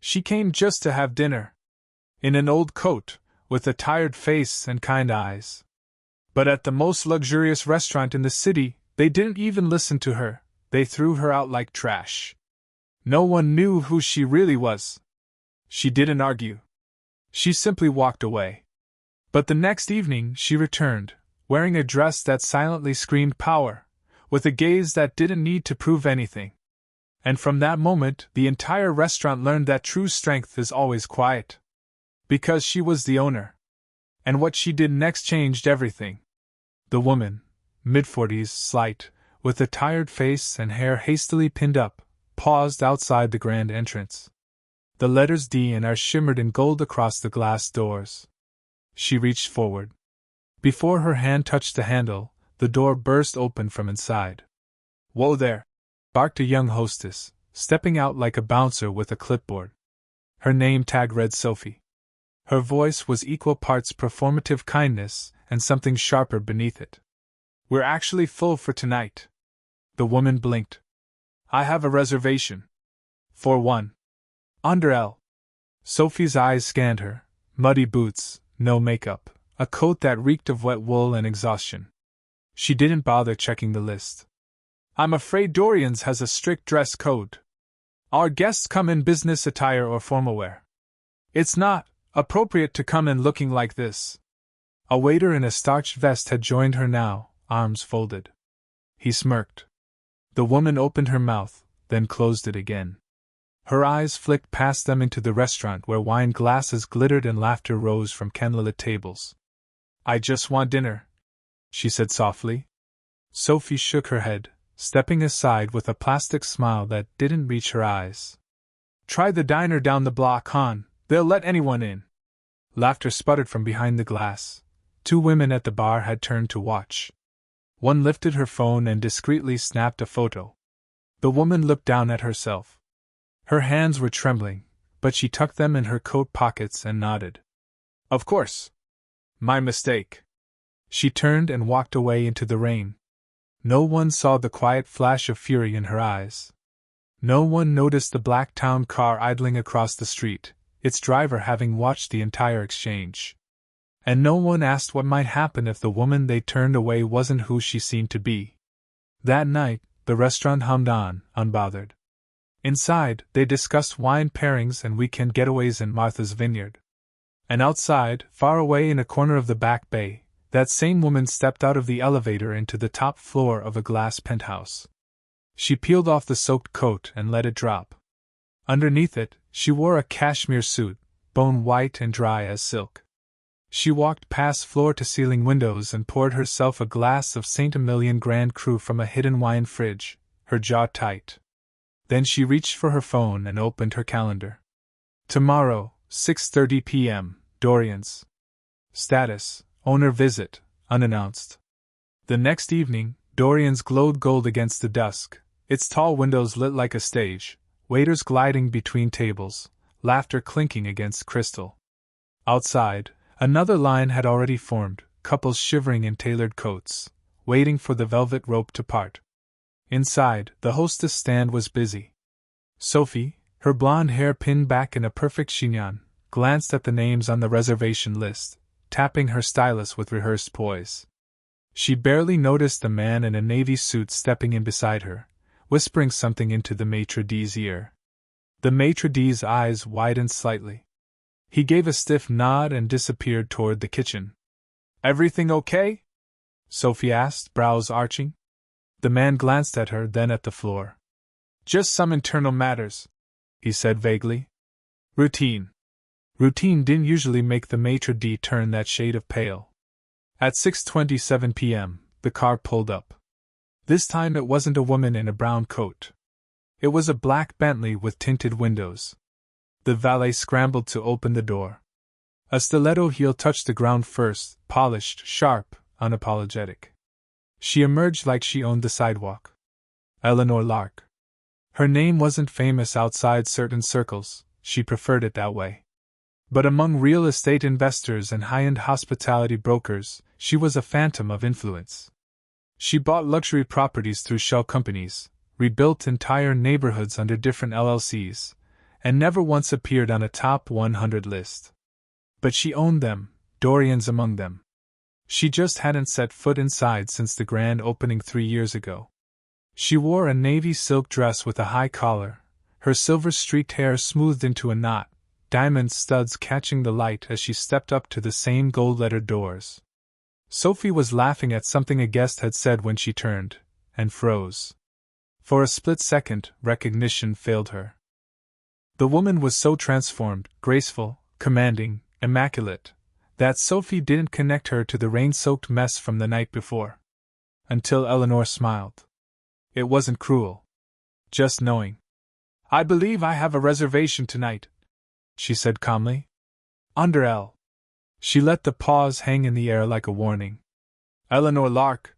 She came just to have dinner. In an old coat, with a tired face and kind eyes. But at the most luxurious restaurant in the city, they didn't even listen to her, they threw her out like trash. No one knew who she really was. She didn't argue. She simply walked away. But the next evening she returned, wearing a dress that silently screamed power, with a gaze that didn't need to prove anything. And from that moment, the entire restaurant learned that true strength is always quiet. Because she was the owner. And what she did next changed everything. The woman, mid-40s, slight, with a tired face and hair hastily pinned up, paused outside the grand entrance. The letters D and R shimmered in gold across the glass doors. She reached forward. Before her hand touched the handle, the door burst open from inside. "Whoa there!" barked a young hostess, stepping out like a bouncer with a clipboard. Her name tag read Sophie. Her voice was equal parts performative kindness and something sharper beneath it. "We're actually full for tonight." The woman blinked. "I have a reservation. For one. Under L." Sophie's eyes scanned her. Muddy boots, no makeup, a coat that reeked of wet wool and exhaustion. She didn't bother checking the list. "I'm afraid Dorian's has a strict dress code. Our guests come in business attire or formal wear. It's not appropriate to come in looking like this." A waiter in a starched vest had joined her now, arms folded. He smirked. The woman opened her mouth, then closed it again. Her eyes flicked past them into the restaurant where wine glasses glittered and laughter rose from candlelit tables. "I just want dinner," she said softly. Sophie shook her head, stepping aside with a plastic smile that didn't reach her eyes. "Try the diner down the block, hon. They'll let anyone in." Laughter sputtered from behind the glass. Two women at the bar had turned to watch. One lifted her phone and discreetly snapped a photo. The woman looked down at herself. Her hands were trembling, but she tucked them in her coat pockets and nodded. "Of course. My mistake." She turned and walked away into the rain. No one saw the quiet flash of fury in her eyes. No one noticed the black town car idling across the street, its driver having watched the entire exchange. And no one asked what might happen if the woman they turned away wasn't who she seemed to be. That night, the restaurant hummed on, unbothered. Inside, they discussed wine pairings and weekend getaways in Martha's Vineyard. And outside, far away in a corner of the back bay, that same woman stepped out of the elevator into the top floor of a glass penthouse. She peeled off the soaked coat and let it drop. Underneath it, she wore a cashmere suit, bone white and dry as silk. She walked past floor-to-ceiling windows and poured herself a glass of St. Emilion Grand Cru from a hidden wine fridge, her jaw tight. Then she reached for her phone and opened her calendar. Tomorrow, 6:30 p.m., Dorian's. Status, owner visit, unannounced. The next evening, Dorian's glowed gold against the dusk, its tall windows lit like a stage, waiters gliding between tables, laughter clinking against crystal. Outside, another line had already formed, couples shivering in tailored coats, waiting for the velvet rope to part. Inside, the hostess stand was busy. Sophie, her blonde hair pinned back in a perfect chignon, glanced at the names on the reservation list, tapping her stylus with rehearsed poise. She barely noticed the man in a navy suit stepping in beside her, whispering something into the maitre d's ear. The maitre d's eyes widened slightly. He gave a stiff nod and disappeared toward the kitchen. "Everything okay?" Sophie asked, brows arching. The man glanced at her, then at the floor. "Just some internal matters," he said vaguely. "Routine." Routine didn't usually make the maitre d' turn that shade of pale. At 6:27 p.m., the car pulled up. This time it wasn't a woman in a brown coat. It was a black Bentley with tinted windows. The valet scrambled to open the door. A stiletto heel touched the ground first, polished, sharp, unapologetic. She emerged like she owned the sidewalk. Eleanor Lark. Her name wasn't famous outside certain circles, she preferred it that way. But among real estate investors and high-end hospitality brokers, she was a phantom of influence. She bought luxury properties through shell companies, rebuilt entire neighborhoods under different LLCs, and never once appeared on a top 100 list. But she owned them, Dorian's among them. She just hadn't set foot inside since the grand opening 3 years ago. She wore a navy silk dress with a high collar, her silver-streaked hair smoothed into a knot, diamond studs catching the light as she stepped up to the same gold-lettered doors. Sophie was laughing at something a guest had said when she turned, and froze. For a split second, recognition failed her. The woman was so transformed, graceful, commanding, immaculate, that Sophie didn't connect her to the rain-soaked mess from the night before. Until Eleanor smiled. It wasn't cruel. Just knowing. "I believe I have a reservation tonight," she said calmly. "Under L." She let the pause hang in the air like a warning. "Eleanor Lark,"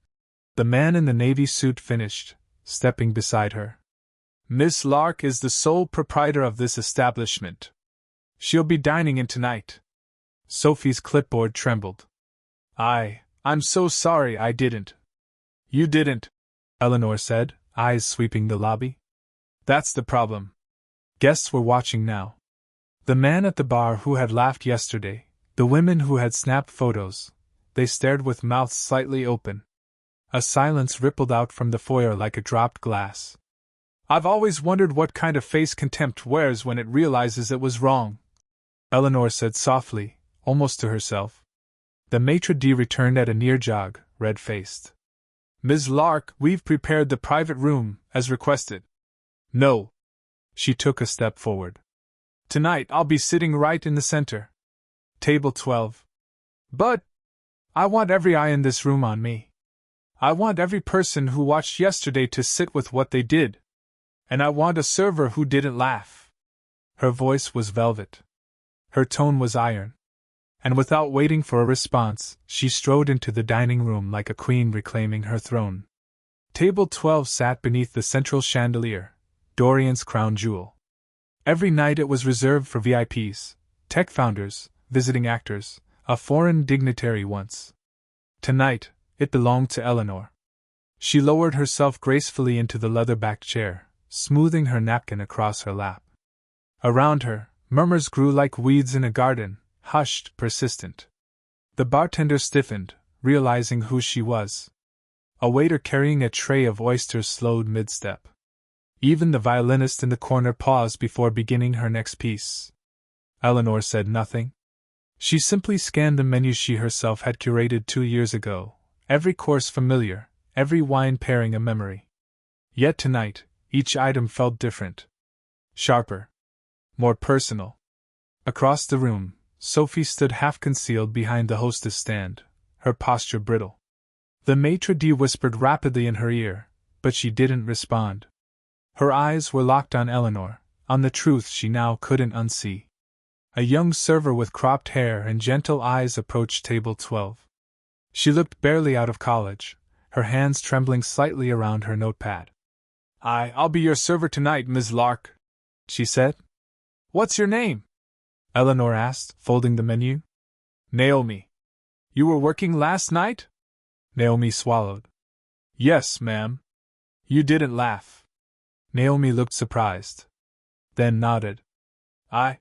the man in the navy suit finished, stepping beside her. "Miss Lark is the sole proprietor of this establishment. She'll be dining in tonight." Sophie's clipboard trembled. I'm so sorry I didn't." "You didn't," Eleanor said, eyes sweeping the lobby. "That's the problem." Guests were watching now. The man at the bar who had laughed yesterday, the women who had snapped photos, they stared with mouths slightly open. A silence rippled out from the foyer like a dropped glass. "I've always wondered what kind of face contempt wears when it realizes it was wrong," Eleanor said softly, almost to herself. The maitre d' returned at a near jog, red-faced. "Ms. Lark, we've prepared the private room, as requested." "No." She took a step forward. "Tonight I'll be sitting right in the center. Table 12. But I want every eye in this room on me. I want every person who watched yesterday to sit with what they did. And I want a server who didn't laugh." Her voice was velvet. Her tone was iron. And without waiting for a response, she strode into the dining room like a queen reclaiming her throne. Table 12 sat beneath the central chandelier, Dorian's crown jewel. Every night it was reserved for VIPs, tech founders, visiting actors, a foreign dignitary once. Tonight, it belonged to Eleanor. She lowered herself gracefully into the leather-backed chair, smoothing her napkin across her lap. Around her, murmurs grew like weeds in a garden, hushed, persistent. The bartender stiffened, realizing who she was. A waiter carrying a tray of oysters slowed mid-step. Even the violinist in the corner paused before beginning her next piece. Eleanor said nothing. She simply scanned the menu she herself had curated 2 years ago, every course familiar, every wine pairing a memory. Yet tonight, each item felt different. Sharper. More personal. Across the room, Sophie stood half-concealed behind the hostess stand, her posture brittle. The maitre d' whispered rapidly in her ear, but she didn't respond. Her eyes were locked on Eleanor, on the truth she now couldn't unsee. A young server with cropped hair and gentle eyes approached table 12. She looked barely out of college, her hands trembling slightly around her notepad. I'll be your server tonight, Ms. Lark," she said. "What's your name?" Eleanor asked, folding the menu. "Naomi." "You were working last night?" Naomi swallowed. "Yes, ma'am." "You didn't laugh." Naomi looked surprised. Then nodded. I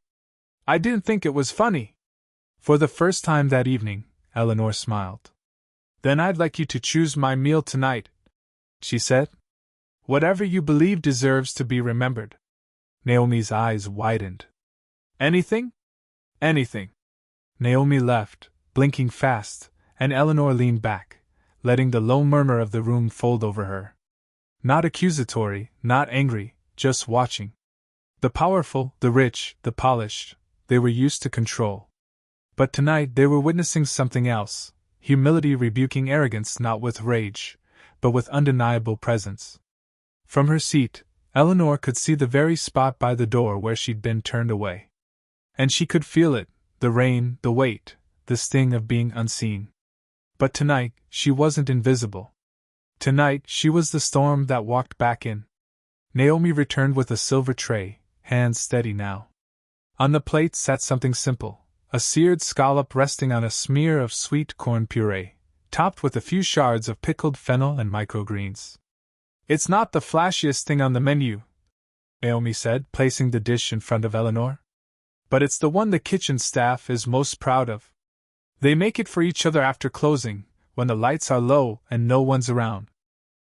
didn't think it was funny." For the first time that evening, Eleanor smiled. "Then I'd like you to choose my meal tonight," she said. "Whatever you believe deserves to be remembered." Naomi's eyes widened. "Anything?" "Anything." Naomi left, blinking fast, and Eleanor leaned back, letting the low murmur of the room fold over her. Not accusatory, not angry, just watching. The powerful, the rich, the polished, they were used to control. But tonight they were witnessing something else, humility rebuking arrogance not with rage, but with undeniable presence. From her seat, Eleanor could see the very spot by the door where she'd been turned away. And she could feel it, the rain, the weight, the sting of being unseen. But tonight, she wasn't invisible. Tonight, she was the storm that walked back in. Naomi returned with a silver tray, hands steady now. On the plate sat something simple, a seared scallop resting on a smear of sweet corn puree, topped with a few shards of pickled fennel and microgreens. "It's not the flashiest thing on the menu," Naomi said, placing the dish in front of Eleanor. But it's the one the kitchen staff is most proud of. They make it for each other after closing, when the lights are low and no one's around.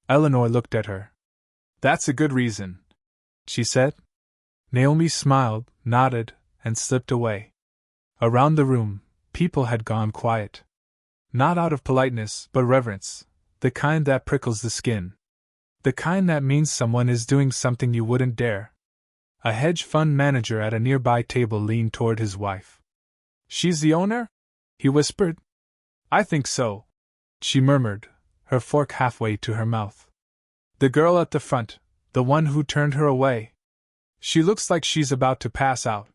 Eleanor looked at her. That's a good reason, she said. Naomi smiled, nodded, and slipped away. Around the room, people had gone quiet. Not out of politeness, but reverence, the kind that prickles the skin. The kind that means someone is doing something you wouldn't dare. A hedge fund manager at a nearby table leaned toward his wife. She's the owner? He whispered. I think so, she murmured, her fork halfway to her mouth. The girl at the front, the one who turned her away. She looks like she's about to pass out.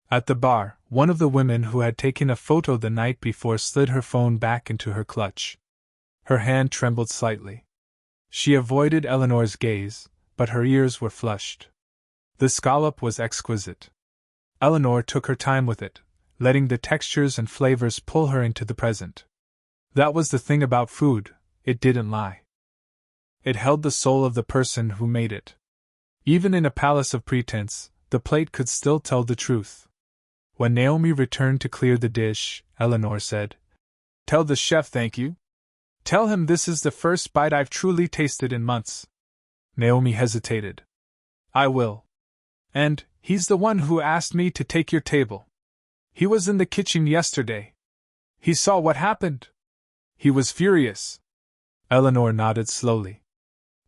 At the bar, one of the women who had taken a photo the night before slid her phone back into her clutch. Her hand trembled slightly. She avoided Eleanor's gaze, but her ears were flushed. The scallop was exquisite. Eleanor took her time with it, letting the textures and flavors pull her into the present. That was the thing about food, it didn't lie. It held the soul of the person who made it. Even in a palace of pretense, the plate could still tell the truth. When Naomi returned to clear the dish, Eleanor said, "Tell the chef thank you. Tell him this is the first bite I've truly tasted in months." Naomi hesitated. "I will. And he's the one who asked me to take your table. He was in the kitchen yesterday. He saw what happened. He was furious." Eleanor nodded slowly.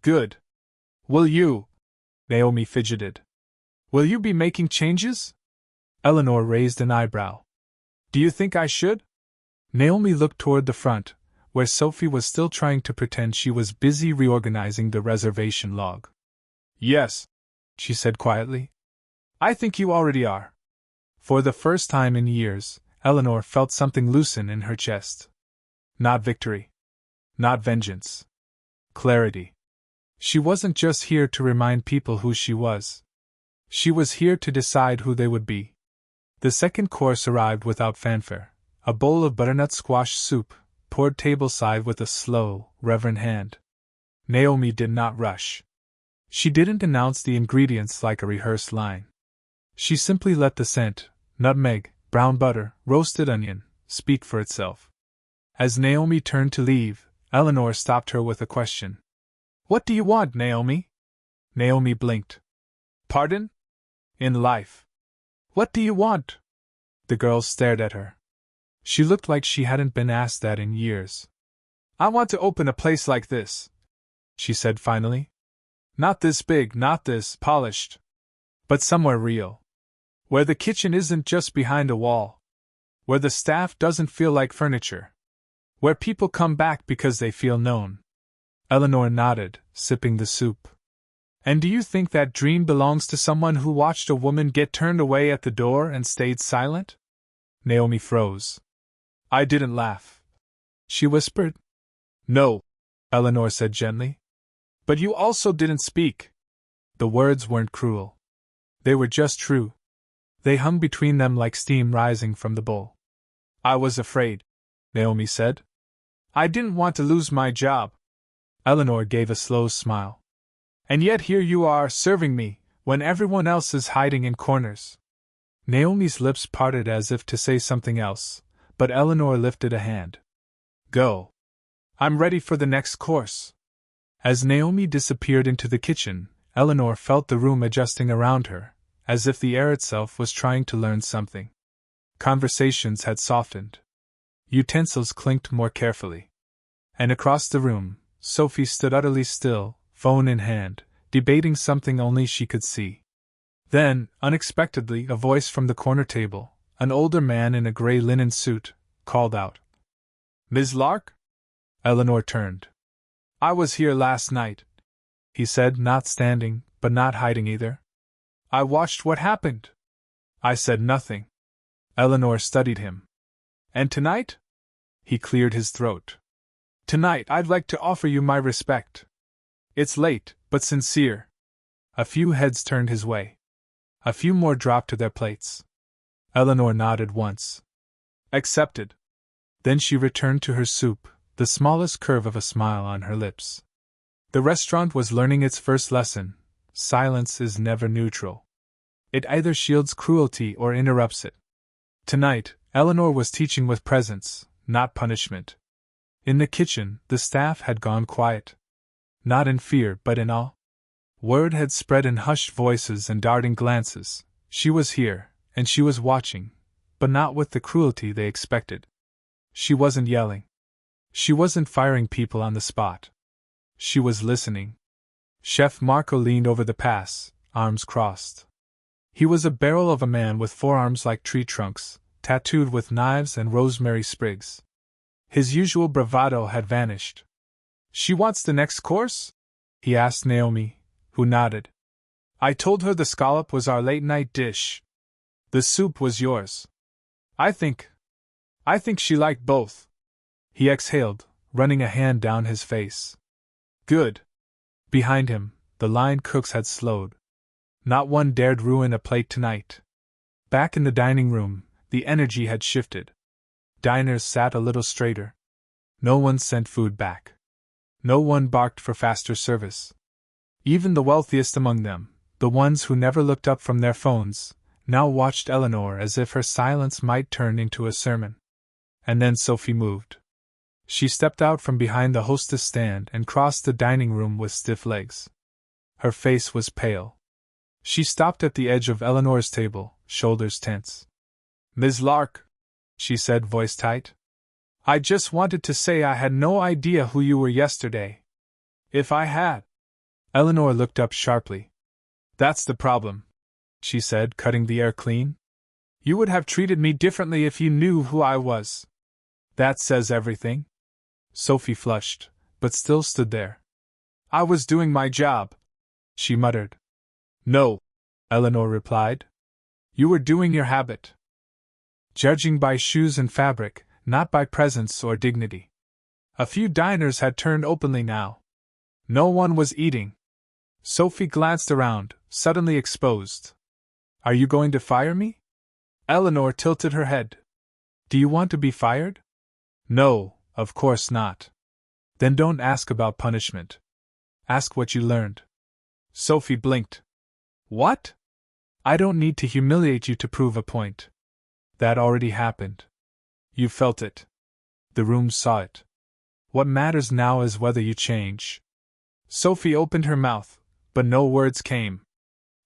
"Good. Will you?" Naomi fidgeted. "Will you be making changes?" Eleanor raised an eyebrow. "Do you think I should?" Naomi looked toward the front, where Sophie was still trying to pretend she was busy reorganizing the reservation log. "Yes," she said quietly. "I think you already are." For the first time in years, Eleanor felt something loosen in her chest. Not victory. Not vengeance. Clarity. She wasn't just here to remind people who she was. She was here to decide who they would be. The second course arrived without fanfare, a bowl of butternut squash soup, poured tableside with a slow, reverent hand. Naomi did not rush. She didn't announce the ingredients like a rehearsed line. She simply let the scent, nutmeg, brown butter, roasted onion, speak for itself. As Naomi turned to leave, Eleanor stopped her with a question. "What do you want, Naomi?" Naomi blinked. "Pardon?" "In life. What do you want?" The girl stared at her. She looked like she hadn't been asked that in years. "I want to open a place like this," she said finally. "Not this big, not this polished. But somewhere real. Where the kitchen isn't just behind a wall. Where the staff doesn't feel like furniture. Where people come back because they feel known." Eleanor nodded, sipping the soup. "And do you think that dream belongs to someone who watched a woman get turned away at the door and stayed silent?" Naomi froze. "I didn't laugh," she whispered. "No," Eleanor said gently. "But you also didn't speak." The words weren't cruel. They were just true. They hung between them like steam rising from the bowl. "I was afraid," Naomi said. "I didn't want to lose my job." Eleanor gave a slow smile. "And yet here you are serving me, when everyone else is hiding in corners." Naomi's lips parted as if to say something else, but Eleanor lifted a hand. "Go. I'm ready for the next course." As Naomi disappeared into the kitchen, Eleanor felt the room adjusting around her, as if the air itself was trying to learn something. Conversations had softened. Utensils clinked more carefully. And across the room, Sophie stood utterly still, phone in hand, debating something only she could see. Then, unexpectedly, a voice from the corner table, an older man in a gray linen suit, called out. "Ms. Lark?" Eleanor turned. "I was here last night," he said, not standing, but not hiding either. "I watched what happened." "I said nothing." Eleanor studied him. "And tonight?" He cleared his throat. "Tonight I'd like to offer you my respect. It's late, but sincere." A few heads turned his way. A few more dropped to their plates. Eleanor nodded once. "Accepted." Then she returned to her soup, the smallest curve of a smile on her lips. The restaurant was learning its first lesson. silence is never neutral. It either shields cruelty or interrupts it. Tonight, Eleanor was teaching with presence, not punishment. In the kitchen, the staff had gone quiet. Not in fear, but in awe. Word had spread in hushed voices and darting glances. She was here, and she was watching, but not with the cruelty they expected. She wasn't yelling. She wasn't firing people on the spot. She was listening. Chef Marco leaned over the pass, arms crossed. He was a barrel of a man with forearms like tree trunks, tattooed with knives and rosemary sprigs. His usual bravado had vanished. "She wants the next course?" he asked Naomi, who nodded. "I told her the scallop was our late-night dish. The soup was yours. I think she liked both." He exhaled, running a hand down his face. "Good." Behind him, the line cooks had slowed. Not one dared ruin a plate tonight. Back in the dining room, the energy had shifted. Diners sat a little straighter. No one sent food back. No one barked for faster service. Even the wealthiest among them, the ones who never looked up from their phones, now watched Eleanor as if her silence might turn into a sermon. And then Sophie moved. She stepped out from behind the hostess stand and crossed the dining room with stiff legs. Her face was pale. She stopped at the edge of Eleanor's table, shoulders tense. "Ms. Lark," she said, voice tight. "I just wanted to say I had no idea who you were yesterday. If I had..." Eleanor looked up sharply. "That's the problem," she said, cutting the air clean. "You would have treated me differently if you knew who I was. That says everything." Sophie flushed, but still stood there. "I was doing my job," she muttered. "No," Eleanor replied. "You were doing your habit. Judging by shoes and fabric, not by presence or dignity." A few diners had turned openly now. No one was eating. Sophie glanced around, suddenly exposed. "Are you going to fire me?" Eleanor tilted her head. "Do you want to be fired?" "No, of course not." "Then don't ask about punishment. Ask what you learned." Sophie blinked. "What?" "I don't need to humiliate you to prove a point. That already happened. You felt it. The room saw it. What matters now is whether you change." Sophie opened her mouth, but no words came.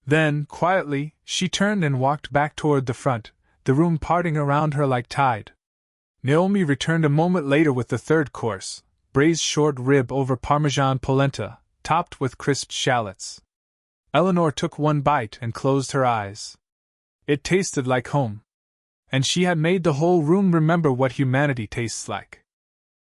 Then, quietly, she turned and walked back toward the front, the room parting around her like tide. Naomi returned a moment later with the third course, braised short rib over Parmesan polenta, topped with crisped shallots. Eleanor took one bite and closed her eyes. It tasted like home. And she had made the whole room remember what humanity tastes like.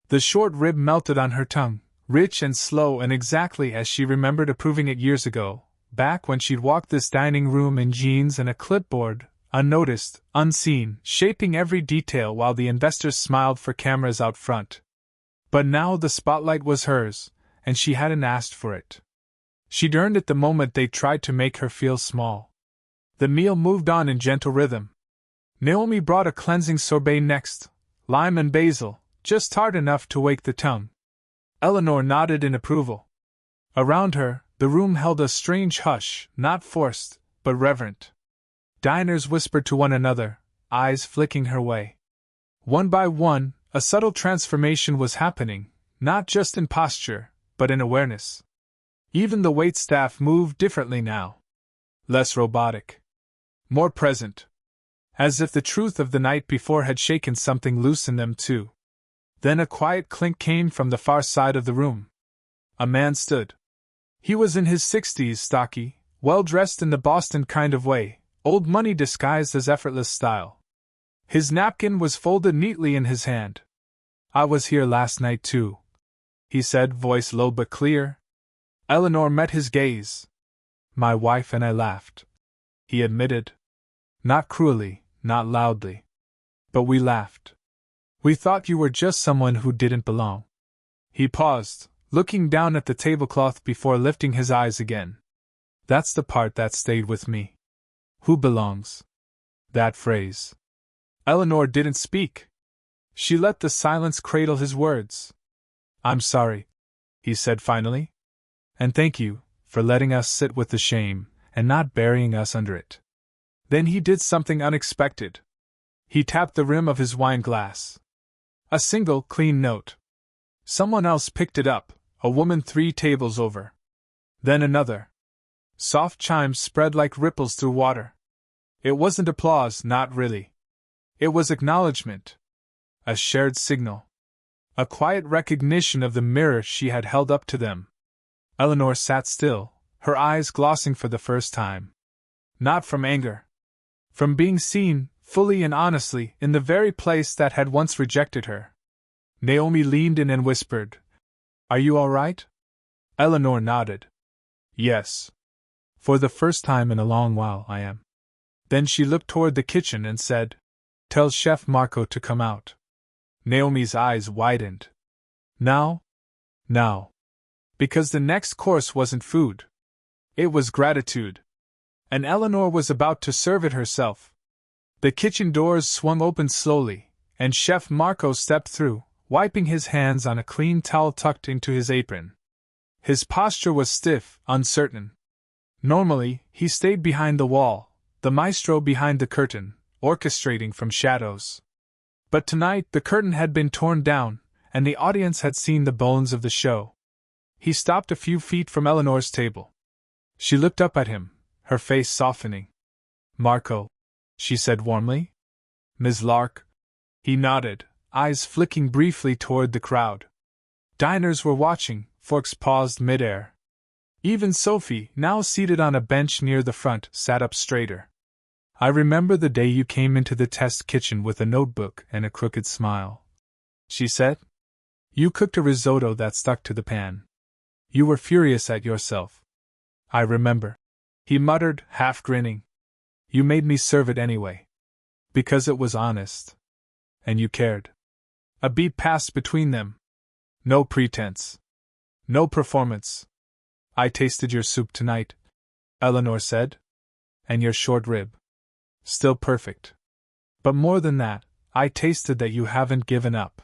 The short rib melted on her tongue, rich and slow and exactly as she remembered approving it years ago, back when she'd walked this dining room in jeans and a clipboard, unnoticed, unseen, shaping every detail while the investors smiled for cameras out front. But now the spotlight was hers, and she hadn't asked for it. She'd earned it the moment they tried to make her feel small. The meal moved on in gentle rhythm. Naomi brought a cleansing sorbet next, lime and basil, just tart enough to wake the tongue. Eleanor nodded in approval. Around her, the room held a strange hush, not forced, but reverent. Diners whispered to one another, eyes flicking her way. One by one, a subtle transformation was happening, not just in posture, but in awareness. Even the waitstaff moved differently now. Less robotic. More present. As if the truth of the night before had shaken something loose in them too. Then a quiet clink came from the far side of the room. A man stood. He was in his 60s, stocky, well-dressed in the Boston kind of way, old money disguised as effortless style. His napkin was folded neatly in his hand. "I was here last night too," he said, voice low but clear. Eleanor met his gaze. "My wife and I laughed," he admitted. "Not cruelly, not loudly. But we laughed. We thought you were just someone who didn't belong." He paused, looking down at the tablecloth before lifting his eyes again. "That's the part that stayed with me. Who belongs? That phrase." Eleanor didn't speak. She let the silence cradle his words. "I'm sorry," he said finally. "And thank you for letting us sit with the shame, and not burying us under it. Then he did something unexpected. He tapped the rim of his wine glass. A single, clean note. Someone else picked it up, a woman 3 tables over. Then another. Soft chimes spread like ripples through water. It wasn't applause, not really. It was acknowledgement. A shared signal. A quiet recognition of the mirror she had held up to them. Eleanor sat still, her eyes glossing for the first time. Not from anger. From being seen, fully and honestly, in the very place that had once rejected her. Naomi leaned in and whispered, "Are you all right?" Eleanor nodded. "Yes. For the first time in a long while, I am." Then she looked toward the kitchen and said, "Tell Chef Marco to come out." Naomi's eyes widened. Now? Now. Because the next course wasn't food. It was gratitude. And Eleanor was about to serve it herself. The kitchen doors swung open slowly, and Chef Marco stepped through, wiping his hands on a clean towel tucked into his apron. His posture was stiff, uncertain. Normally, he stayed behind the wall, the maestro behind the curtain, orchestrating from shadows. But tonight the curtain had been torn down, and the audience had seen the bones of the show. He stopped a few feet from Eleanor's table. She looked up at him, her face softening. "Marco," she said warmly. "Ms. Lark?" He nodded, eyes flicking briefly toward the crowd. Diners were watching, forks paused midair. Even Sophie, now seated on a bench near the front, sat up straighter. "I remember the day you came into the test kitchen with a notebook and a crooked smile," she said. "You cooked a risotto that stuck to the pan. You were furious at yourself." "I remember," he muttered, half grinning. "You made me serve it anyway. Because it was honest. And you cared." A beat passed between them. No pretense. No performance. "I tasted your soup tonight," Eleanor said. "And your short rib. Still perfect. But more than that, I tasted that you haven't given up."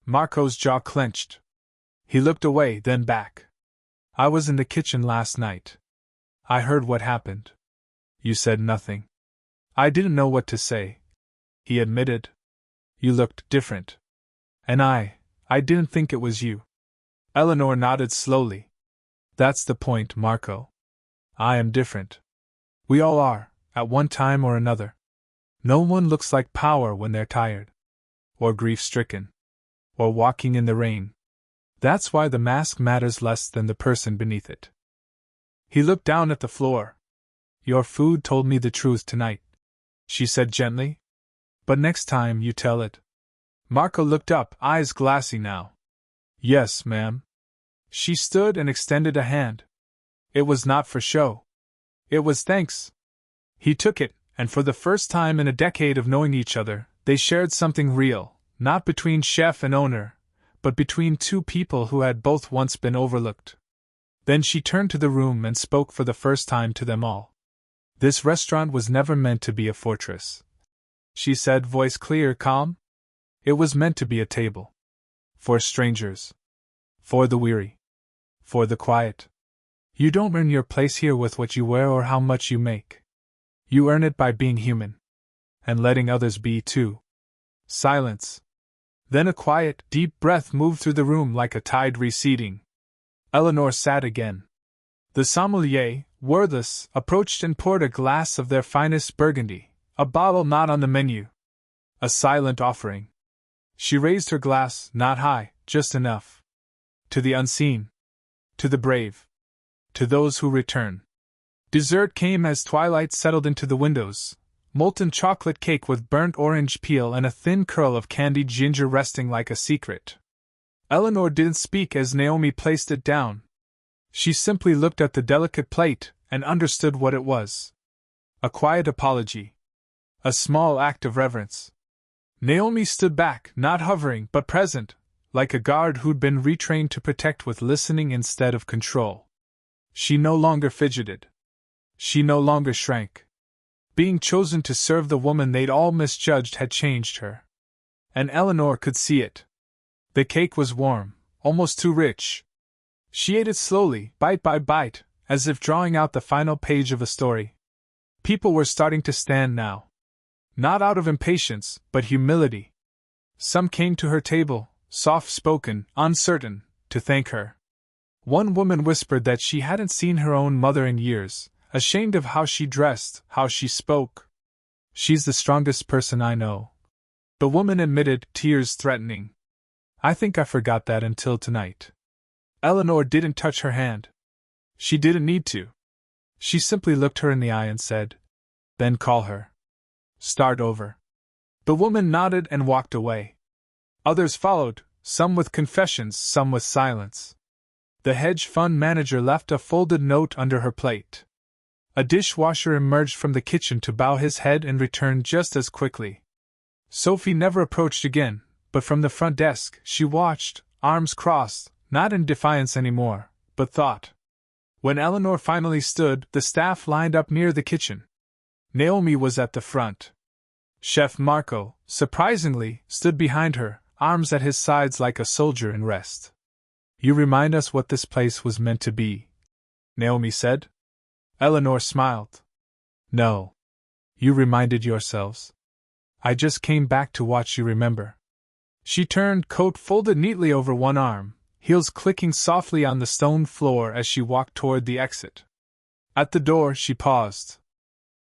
Marco's jaw clenched. He looked away, then back. "I was in the kitchen last night. I heard what happened. You said nothing. I didn't know what to say," he admitted. "You looked different. And I didn't think it was you." Eleanor nodded slowly. "That's the point, Marco. I am different. We all are, at one time or another. No one looks like power when they're tired. Or grief-stricken. Or walking in the rain. That's why the mask matters less than the person beneath it." He looked down at the floor. "Your food told me the truth tonight," she said gently. "But next time you tell it." Marco looked up, eyes glassy now. "Yes, ma'am." She stood and extended a hand. It was not for show. It was thanks. He took it, and for the first time in a decade of knowing each other, they shared something real, not between chef and owner, but between two people who had both once been overlooked. Then she turned to the room and spoke for the first time to them all. "This restaurant was never meant to be a fortress," she said, voice clear, calm. "It was meant to be a table. For strangers. For the weary. For the quiet. You don't earn your place here with what you wear or how much you make. You earn it by being human. And letting others be, too." Silence. Then a quiet, deep breath moved through the room like a tide receding. Eleanor sat again. The sommelier, wordless, approached and poured a glass of their finest Burgundy, a bottle not on the menu. A silent offering. She raised her glass, not high, just enough. To the unseen. To the brave. To those who return. Dessert came as twilight settled into the windows. Molten chocolate cake with burnt orange peel and a thin curl of candied ginger resting like a secret. Eleanor didn't speak as Naomi placed it down. She simply looked at the delicate plate and understood what it was. A quiet apology. A small act of reverence. Naomi stood back, not hovering but present, like a guard who'd been retrained to protect with listening instead of control. She no longer fidgeted. She no longer shrank. Being chosen to serve the woman they'd all misjudged had changed her. And Eleanor could see it. The cake was warm, almost too rich. She ate it slowly, bite by bite, as if drawing out the final page of a story. People were starting to stand now. Not out of impatience, but humility. Some came to her table, soft-spoken, uncertain, to thank her. One woman whispered that she hadn't seen her own mother in years, ashamed of how she dressed, how she spoke. "She's the strongest person I know," the woman admitted, tears threatening. "I think I forgot that until tonight." Eleanor didn't touch her hand. She didn't need to. She simply looked her in the eye and said, "Then call her. Start over." The woman nodded and walked away. Others followed, some with confessions, some with silence. The hedge fund manager left a folded note under her plate. A dishwasher emerged from the kitchen to bow his head and returned just as quickly. Sophie never approached again, but from the front desk she watched, arms crossed, not in defiance anymore, but thought. When Eleanor finally stood, the staff lined up near the kitchen. Naomi was at the front. Chef Marco, surprisingly, stood behind her, arms at his sides like a soldier in rest. "You remind us what this place was meant to be," Naomi said. Eleanor smiled. "No. You reminded yourselves. I just came back to watch you remember." She turned, coat folded neatly over one arm, heels clicking softly on the stone floor as she walked toward the exit. At the door, she paused.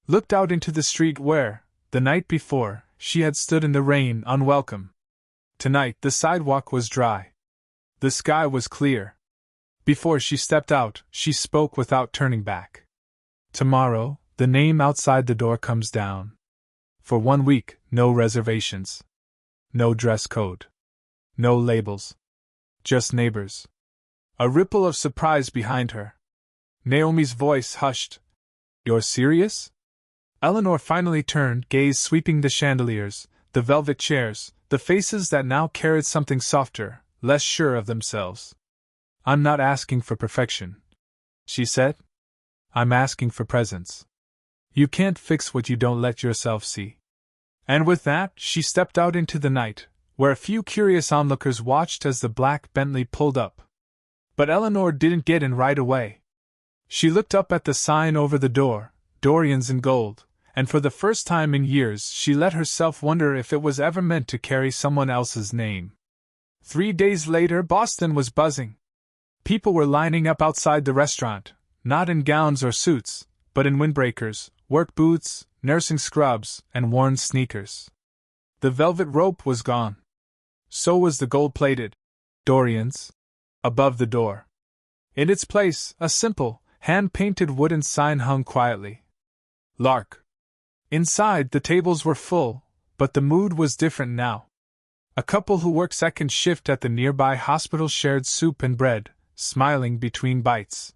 Looked out into the street where, the night before, she had stood in the rain, unwelcome. Tonight, the sidewalk was dry. The sky was clear. Before she stepped out, she spoke without turning back. "Tomorrow, the name outside the door comes down. For 1 week, no reservations. No dress code. No labels. Just neighbors." A ripple of surprise behind her. Naomi's voice hushed. "You're serious?" Eleanor finally turned, gaze sweeping the chandeliers, the velvet chairs, the faces that now carried something softer, less sure of themselves. "I'm not asking for perfection," she said. "I'm asking for presence. You can't fix what you don't let yourself see." And with that, she stepped out into the night, where a few curious onlookers watched as the black Bentley pulled up. But Eleanor didn't get in right away. She looked up at the sign over the door, Dorian's in gold, and for the first time in years she let herself wonder if it was ever meant to carry someone else's name. 3 days later, Boston was buzzing. People were lining up outside the restaurant, not in gowns or suits, but in windbreakers, work boots, nursing scrubs, and worn sneakers. The velvet rope was gone. So was the gold-plated Dorian's above the door. In its place, a simple, hand-painted wooden sign hung quietly. Lark. Inside, the tables were full, but the mood was different now. A couple who worked second shift at the nearby hospital shared soup and bread, smiling between bites.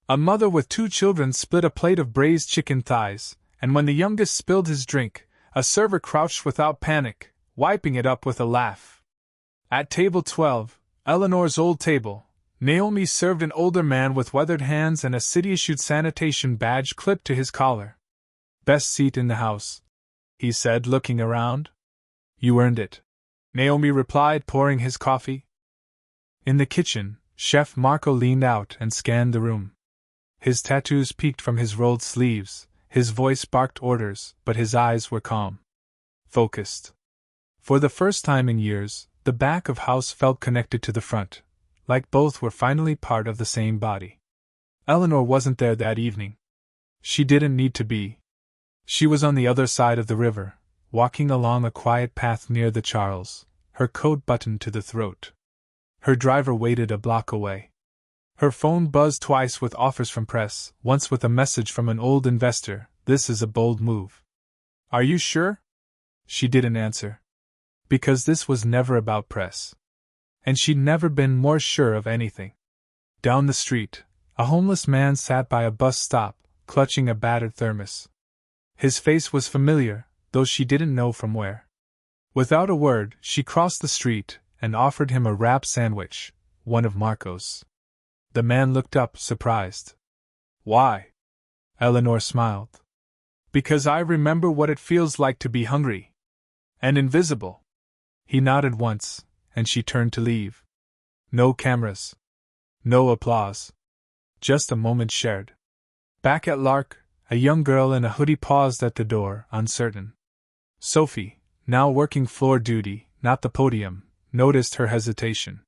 A mother with 2 children split a plate of braised chicken thighs, and when the youngest spilled his drink, a server crouched without panic, wiping it up with a laugh. At table 12, Eleanor's old table, Naomi served an older man with weathered hands and a city-issued sanitation badge clipped to his collar. "Best seat in the house," he said, looking around. "You earned it," Naomi replied, pouring his coffee. In the kitchen, Chef Marco leaned out and scanned the room. His tattoos peeked from his rolled sleeves, his voice barked orders, but his eyes were calm. Focused. For the first time in years, the back of house felt connected to the front, like both were finally part of the same body. Eleanor wasn't there that evening. She didn't need to be. She was on the other side of the river, walking along a quiet path near the Charles, her coat buttoned to the throat. Her driver waited a block away. Her phone buzzed twice with offers from press, once with a message from an old investor. "This is a bold move." "Are you sure?" She didn't answer. Because this was never about press. And she'd never been more sure of anything. Down the street, a homeless man sat by a bus stop, clutching a battered thermos. His face was familiar, though she didn't know from where. Without a word, she crossed the street and offered him a wrap sandwich, one of Marco's. The man looked up, surprised. "Why?" Eleanor smiled. "Because I remember what it feels like to be hungry. And invisible." He nodded once, and she turned to leave. No cameras. No applause. Just a moment shared. Back at Lark, a young girl in a hoodie paused at the door, uncertain. Sophie, now working floor duty, not the podium, noticed her hesitation.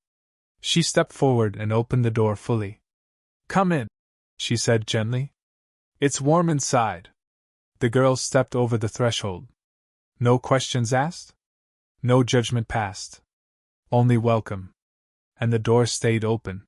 She stepped forward and opened the door fully. "Come in," she said gently. "It's warm inside." The girl stepped over the threshold. No questions asked? No judgment passed. Only welcome. And the door stayed open.